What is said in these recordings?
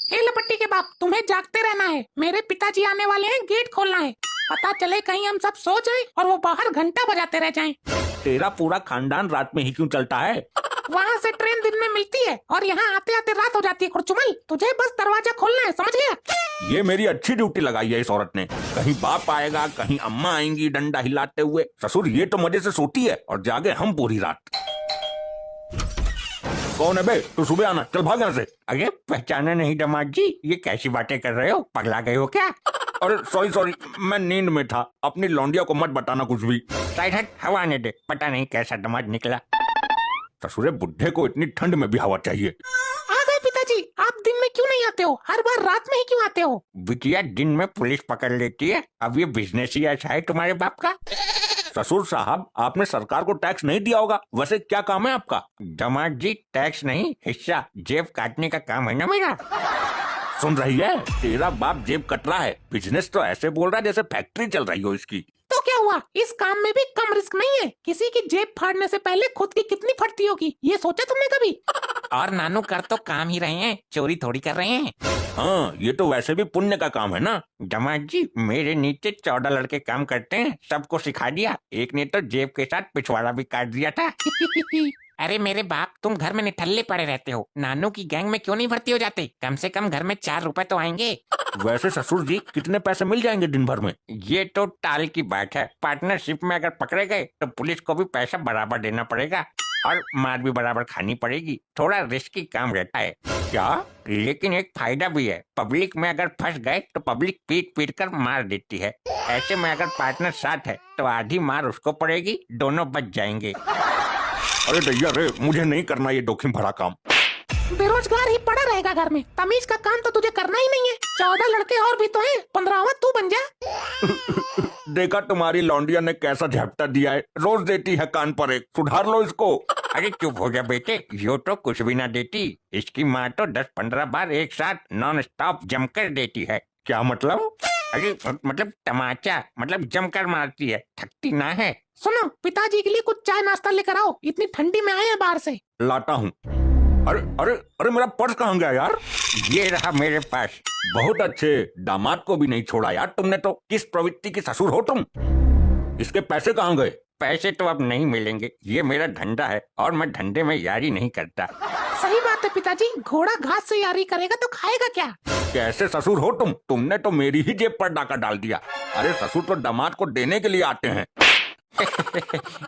हे लपट्टी के बाप, तुम्हें जागते रहना है। मेरे पिताजी आने वाले हैं, गेट खोलना है। पता चले कहीं हम सब सो जाएं और वो बाहर घंटा बजाते रह जाएं। तेरा पूरा खानदान रात में ही क्यों चलता है? वहाँ से ट्रेन दिन में मिलती है और यहाँ आते आते रात हो जाती है। खुरचुमल, तुझे बस दरवाजा खोलना है, समझ गया? ये मेरी अच्छी ड्यूटी लगाई है इस औरत ने। कहीं बाप आएगा, कहीं अम्मा आएंगी डंडा हिलाते हुए। ससुर ये तो मजे से सोती है और जागे हम पूरी रात। कौन है बे? तू सुबह आना, चल भाग यहाँ से। अरे पहचाना नहीं दामाद जी, ये कैसी बातें कर रहे हो? पगला गए हो क्या? अरे सॉरी, मैं नींद में था। अपनी लौंडिया को मत बताना कुछ भी। साइड हट, हवा आने दे। पता नहीं कैसा दामाद निकला। ससुरे बुढ़े को इतनी ठंड में भी हवा चाहिए। आ गए पिताजी। आप दिन में क्यों नहीं आते हो? हर बार रात में ही क्यों आते हो? बिटिया दिन में पुलिस पकड़ लेती है, अब ये बिजनेस ही ऐसा है तुम्हारे बाप का। ससुर साहब, आपने सरकार को टैक्स नहीं दिया होगा। वैसे क्या काम है आपका? दामाद जी टैक्स नहीं, हिस्सा जेब काटने का काम है ना मेरा। सुन रही है? तेरा बाप जेब कट रहा है। बिजनेस तो ऐसे बोल रहा है जैसे फैक्ट्री चल रही हो इसकी। तो क्या हुआ? इस काम में भी कम रिस्क नहीं है। किसी की जेब फाड़ने से पहले खुद की कितनी फटती होगी, ये सोचा तुमने कभी? और नानू कर तो काम ही रहे हैं, चोरी थोड़ी कर रहे हैं। हाँ, ये तो वैसे भी पुण्य का काम है ना। दामाद जी मेरे नीचे 14 लड़के काम करते हैं, सबको सिखा दिया। एक ने तो जेब के साथ पिछवाड़ा भी काट दिया था। अरे मेरे बाप, तुम घर में निठल्ले पड़े रहते हो। नानू की गैंग में क्यों नहीं भर्ती हो जाते? कम से कम घर में 4 रुपए तो आएंगे। वैसे ससुर जी, कितने पैसे मिल जाएंगे दिन भर में? ये तो टाल की बात है। पार्टनरशिप में अगर पकड़े गए तो पुलिस को भी पैसा बराबर देना पड़ेगा और मार भी बराबर खानी पड़ेगी। थोड़ा रिस्की काम रहता है। क्या? लेकिन एक फायदा भी है। पब्लिक में अगर फंस गए तो पब्लिक पीट पीट कर मार देती है। ऐसे में अगर पार्टनर साथ है तो आधी मार उसको पड़ेगी, दोनों बच जाएंगे। अरे दैया रे, मुझे नहीं करना ये जोखिम भरा काम। बेरोजगार ही पड़ा रहेगा घर में। तमीज का काम तो तुझे करना ही नहीं है। 14 लड़के और भी तो हैं, 15वां तू बन जा। देखा तुम्हारी लौंडिया ने कैसा झपटा दिया है। रोज देती है कान पर एक। सुधार लो इसको। अरे चुप हो जा बेटे, यो तो कुछ भी ना देती। इसकी माँ तो 10-15 बार एक साथ नॉन स्टॉप जमकर देती है। क्या मतलब? अरे मतलब तमाचा, मतलब जमकर मारती है, थकती ना है। सुनो, पिताजी के लिए कुछ चाय नाश्ता लेकर आओ। इतनी ठंडी में आए हैं बाहर से। लाता हूँ। अरे अरे अरे, मेरा पर्स कहाँ गया यार? ये रहा मेरे पास। बहुत अच्छे, दामाद को भी नहीं छोड़ा यार तुमने तो। किस प्रवृत्ति के ससुर हो तुम? इसके पैसे कहाँ गए? पैसे तो अब नहीं मिलेंगे, ये मेरा धंधा है और मैं धंधे में यारी नहीं करता। सही बात है पिताजी, घोड़ा घास से यारी करेगा तो खाएगा क्या? कैसे ससुर हो तुम? तुमने तो मेरी ही जेब पर डाका डाल दिया। अरे ससुर तो दामाद को देने के लिए आते हैं।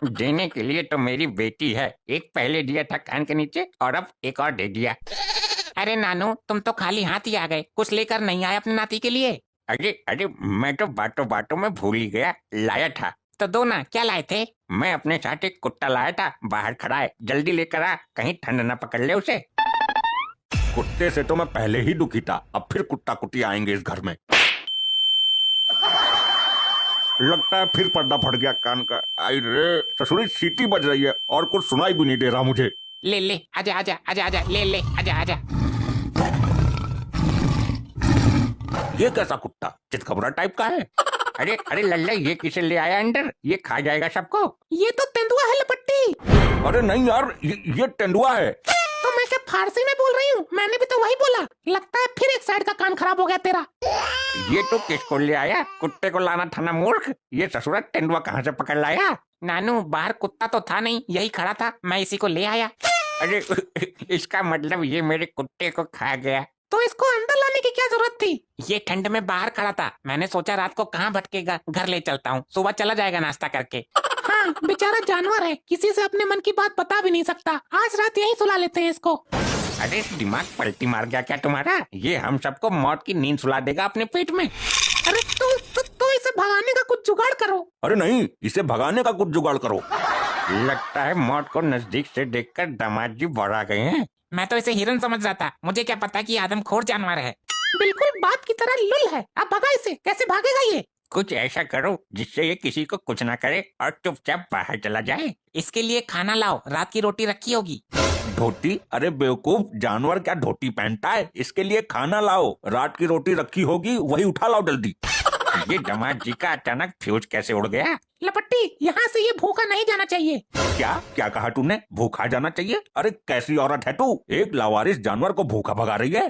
देने के लिए तो मेरी बेटी है। एक पहले दिया था कान के नीचे और अब एक और दे दिया। अरे नानू, तुम तो खाली हाथ ही आ गए, कुछ लेकर नहीं आए अपने नाती के लिए? अरे अरे, मैं तो बातों बातों में भूल ही गया। लाया था तो दो ना। क्या लाए थे? मैं अपने साथ एक कुत्ता लाया था, बाहर खड़ा है, जल्दी लेकर आ, कहीं ठंड न पकड़ ले उसे। कुत्ते से तो मैं पहले ही दुखी था, अब फिर कुत्ता कुत्ती आएंगे इस घर में। लगता है फिर पर्दा फट गया कान का। आई रे, ससुरी सीटी बज रही है और कुछ सुनाई भी नहीं दे रहा मुझे। ले ले, आजा आजा आजा आजा, ले ले, आजा आजा। ये कैसा कुत्ता? चितकबरा टाइप का है। अरे अरे लल्ला, ये किसे ले आया अंदर? ये खा जाएगा सबको। ये तो तेंदुआ है लपट्टी। अरे नहीं यार, ये तेंदुआ है। तो मैं क्या फारसी में बोल रही हूँ? मैंने भी तो वही बोला। लगता है फिर एक साइड का कान खराब हो गया तेरा। ये तो किसको ले आया? कुत्ते को लाना था ना मूर्ख। ये ससुरा तेंदुआ कहाँ से पकड़ लाया? नानू, बाहर कुत्ता तो था नहीं, यही खड़ा था, मैं इसी को ले आया। अरे इसका मतलब ये मेरे कुत्ते को खा गया। तो इसको अंदर लाने की क्या जरूरत थी? ये ठंड में बाहर खड़ा था, मैंने सोचा रात को कहाँ भटकेगा, घर ले चलता हूँ, सुबह चला जाएगा नाश्ता करके। हाँ, बेचारा जानवर है, किसी से अपने मन की बात बता भी नहीं सकता। आज रात यहीं सुला लेते हैं इसको। अरे दिमाग पलटी मार गया क्या तुम्हारा? ये हम सबको मौत की नींद सुला देगा अपने पेट में। अरे तो इसे भगाने का कुछ जुगाड़ करो। अरे नहीं, इसे भगाने का कुछ जुगाड़ करो। लगता है मौत को नजदीक से देखकर दामाद जी बड़ा गए हैं। मैं तो इसे हिरन समझ रहा था, मुझे क्या पता कि आदमखोर जानवर है। बिल्कुल बाप की तरह लुल है। अब भगा इसे। कैसे भागेगा ये? कुछ ऐसा करो जिससे ये किसी को कुछ ना करे और चुपचाप बाहर चला जाए। इसके लिए खाना लाओ, रात की रोटी रखी होगी। धोती? अरे बेवकूफ, जानवर क्या धोती पहनता है? इसके लिए खाना लाओ, रात की रोटी रखी होगी, वही उठा लाओ जल्दी। ये दामाद जी का अचानक फ्यूज कैसे उड़ गया? लपट्टी, यहाँ से ये भूखा नहीं जाना चाहिए। क्या क्या कहा तूने? भूखा जाना चाहिए? अरे कैसी औरत है तू? एक लावारिस जानवर को भूखा भगा रही है।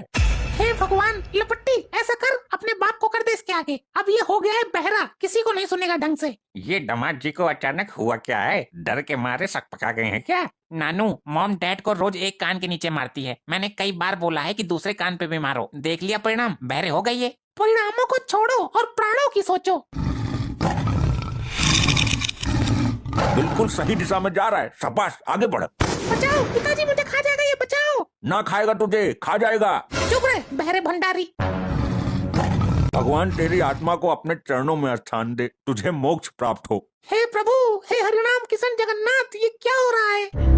हे भगवान, लपट्टी ऐसा कर, अपने बाप को कर दे इसके आगे। अब ये हो गया है बहरा, किसी को नहीं सुनेगा ढंग से। ये दामाद जी को अचानक हुआ क्या है? डर के मारे सक पका गए हैं क्या? नानू, मॉम डैड को रोज एक कान के नीचे मारती है। मैंने कई बार बोला है कि दूसरे कान पे भी मारो। देख लिया परिणाम, बहरे हो गई है। परिणामों को छोड़ो और प्राणों की सोचो। बिल्कुल सही दिशा में जा रहा है, शाबाश, आगे बढ़। बचाओ, पिताजी मुझे खा जाएगा ये, बचाओ। ना खाएगा तुझे, खा जाएगा। चुप रहे बहरे भंडारी। भगवान तेरी आत्मा को अपने चरणों में स्थान दे, तुझे मोक्ष प्राप्त हो। हे प्रभु, हे हरिनाम किशन जगन्नाथ, ये क्या हो रहा है?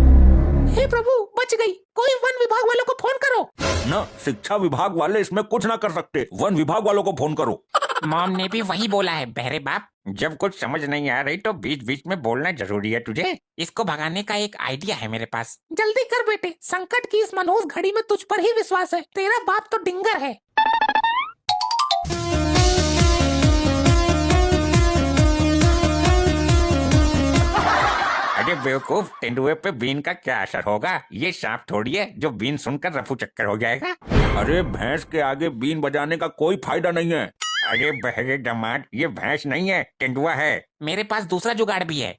हे प्रभु, बच गई। कोई वन विभाग वालों को फोन करो। न शिक्षा विभाग वाले इसमें कुछ ना कर सकते, वन विभाग वालों को फोन करो। मॉम ने भी वही बोला है बहरे बाप। जब कुछ समझ नहीं आ रही तो बीच बीच में बोलना जरूरी है तुझे। इसको भगाने का एक आइडिया है मेरे पास। जल्दी कर बेटे, संकट की इस मनहूस घड़ी में तुझ पर ही विश्वास है। तेरा बाप तो डिंगर है। अरे बेवकूफ, तेंदुए पे बीन का क्या असर होगा? ये सांप थोड़ी है जो बीन सुनकर रफू चक्कर हो जाएगा। अरे भैंस के आगे बीन बजाने का कोई फायदा नहीं है। अरे बहरे दामाद, ये भैंस नहीं है, तेंदुआ है। मेरे पास दूसरा जुगाड़ भी है।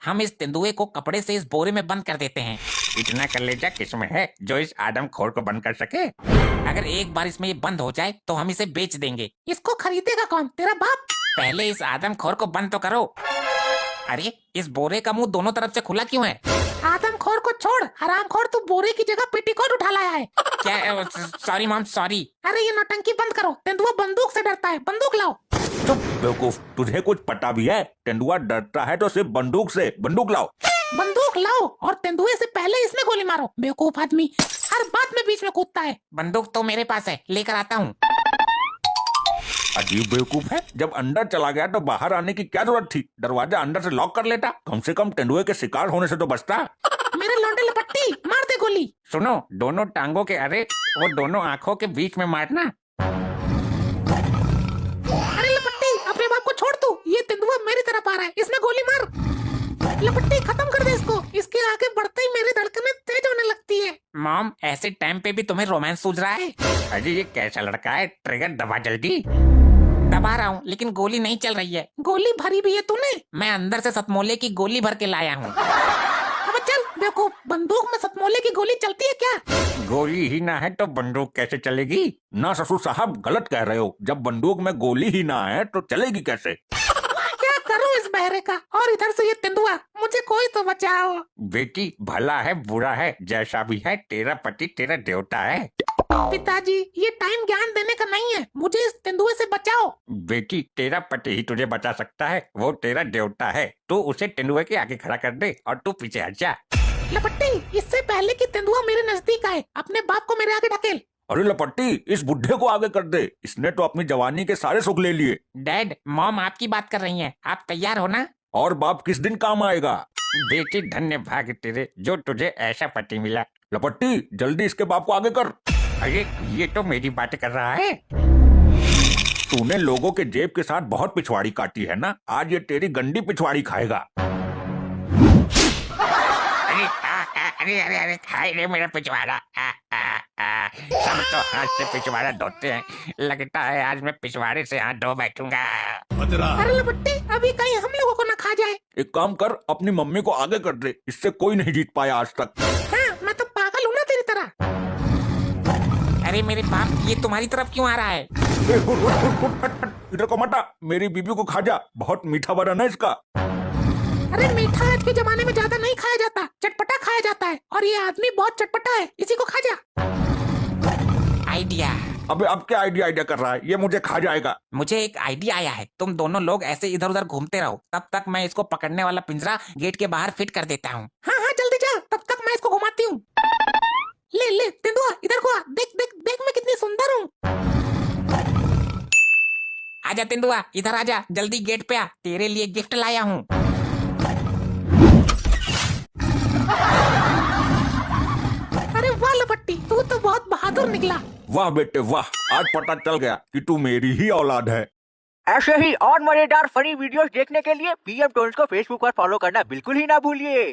हम इस तेंदुए को कपड़े से इस बोरे में बंद कर देते हैं। इतना कलेजा किस्म है जो इस आदमखोर को बंद कर सके। अगर एक बार इसमें ये बंद हो जाए तो हम इसे बेच देंगे। इसको खरीदेगा कौन? तेरा बाप। पहले इस आदमखोर को बंद तो करो। अरे इस बोरे का मुंह दोनों तरफ से खुला क्यों है? आदमखोर को छोड़, हरामखोर, तू बोरे की जगह पेटीकोट उठा लाया है। क्या? Sorry mom, sorry. अरे ये नौटंकी बंद करो, तेंदुआ बंदूक से डरता है, बंदूक लाओ। चुप बेवकूफ, तुझे कुछ पता भी है? तेंदुआ डरता है तो सिर्फ बंदूक से, बंदूक लाओ। बंदूक लाओ और तेंदुए से पहले इसमें गोली मारो। बेवकूफ आदमी हर बात में बीच में कूदता है। बंदूक तो मेरे पास है, लेकर आता हूँ। अजीब बेवकूफ है, जब अंदर चला गया तो बाहर आने की क्या जरूरत थी? दरवाजा अंदर से लॉक कर लेता, कम से कम तेंदुए के शिकार होने से तो बचता। मेरे लौंडे लपट्टी, मार दे गोली। सुनो, दोनों टांगों के, अरे वो दोनों आंखों के बीच में मारना। अरे लपट्टी, अपने बाप को छोड़ तू, ये तेंदुआ मेरी तरफ आ रहा है, इसमें गोली मार। लपट्टी खत्म कर दे इसको, इसके आगे बढ़ते ही मेरी धड़कनें तेज होने लगती है। मॉम, ऐसे टाइम पे भी तुम्हें रोमांस सूझ रहा है? अरे ये कैसा लड़का है? ट्रिगर दबा जल्दी। दबा रहा हूँ लेकिन गोली नहीं चल रही है। गोली भरी भी है तूने? मैं अंदर से सतमोले की गोली भर के लाया हूँ। अब चल बेवकूफ, बंदूक में सतमोले की गोली चलती है क्या? गोली ही ना है तो बंदूक कैसे चलेगी? ना ससुर साहब, गलत कह रहे हो। जब बंदूक में गोली ही ना है तो चलेगी कैसे? क्या करूं इस बहरे का? और इधर से ये तेंदुआ, मुझे कोई तो बचाओ। बेटी, भला है बुरा है जैसा भी है, तेरा पति तेरा देवता है। पिताजी, ये टाइम ज्ञान देने का नहीं है, मुझे इस तेंदुए से बचाओ। बेटी, तेरा पति ही तुझे बचा सकता है, वो तेरा देवता है। तू उसे तेंदुए के आगे खड़ा कर दे और तू पीछे हट जा। लपट्टी, इससे पहले कि तेंदुआ मेरे नजदीक आए, अपने बाप को मेरे आगे ढकेल। अरे लपट्टी, इस बुढ़े को आगे कर दे, इसने तो अपनी जवानी के सारे सुख ले लिए। डैड, मॉम आपकी बात कर रही हैं, आप तैयार हो ना? और बाप किस दिन काम आएगा? बेटी, धन्य भाग्य तेरे जो तुझे ऐसा पति मिला। लपट्टी, जल्दी इसके बाप को आगे कर। अरे ये तो मेरी बात कर रहा है। तूने लोगों के जेब के साथ बहुत पिछवाड़ी काटी है ना, आज ये तेरी गंदी पिछवाड़ी खाएगा। अरे अरे अरे, खाए रे मेरा पिछवाड़ा। सब तो हाथ से पिछवाड़ा धोते हैं, लगता है आज मैं पिछवाड़े से हाथ धो बैठूंगा। अरे लपट्टी, अभी कहीं हम लोगों को न खा जाए। एक काम कर, अपनी मम्मी को आगे कर दे, इससे कोई नहीं जीत पाया आज तक। हाँ, मैं तो पागल हूँ ना तेरी तरह। अरे मेरे बाप, ये तुम्हारी तरफ क्यों आ रहा है? इधर को मटा, मेरी बीबी को खा जा, बहुत मीठा बना है इसका। अरे मीठा आज के जमाने में ज्यादा नहीं खाया जाता, चटपटा खाया जाता है, और ये आदमी बहुत चटपटा है, इसी को खा जा। आइडिया। अबे अब क्या आइडिया कर रहा है? ये मुझे खा जाएगा। मुझे एक आइडिया आया है, तुम दोनों लोग ऐसे इधर उधर घूमते रहो, तब तक मैं इसको पकड़ने वाला पिंजरा गेट के बाहर फिट कर देता हूँ। हाँ हाँ जल्दी जा, तब तक मैं इसको घुमाती हूँ। ले ले तेंदुआ, इधर को आ, देख देख देख मैं कितनी सुंदर हूँ। आजा तेंदुआ, इधर आजा, जल्दी गेट पे आ, तेरे लिए गिफ्ट लाया हूँ। अरे वाह लपट्टी, तू तो बहुत बहादुर निकला। वाह बेटे वाह, आज पता चल गया कि तू मेरी ही औलाद है। ऐसे ही और मजेदार फनी वीडियोस देखने के लिए पीएम टोन्स को फेसबुक पर फॉलो करना बिल्कुल ही ना भूलिए।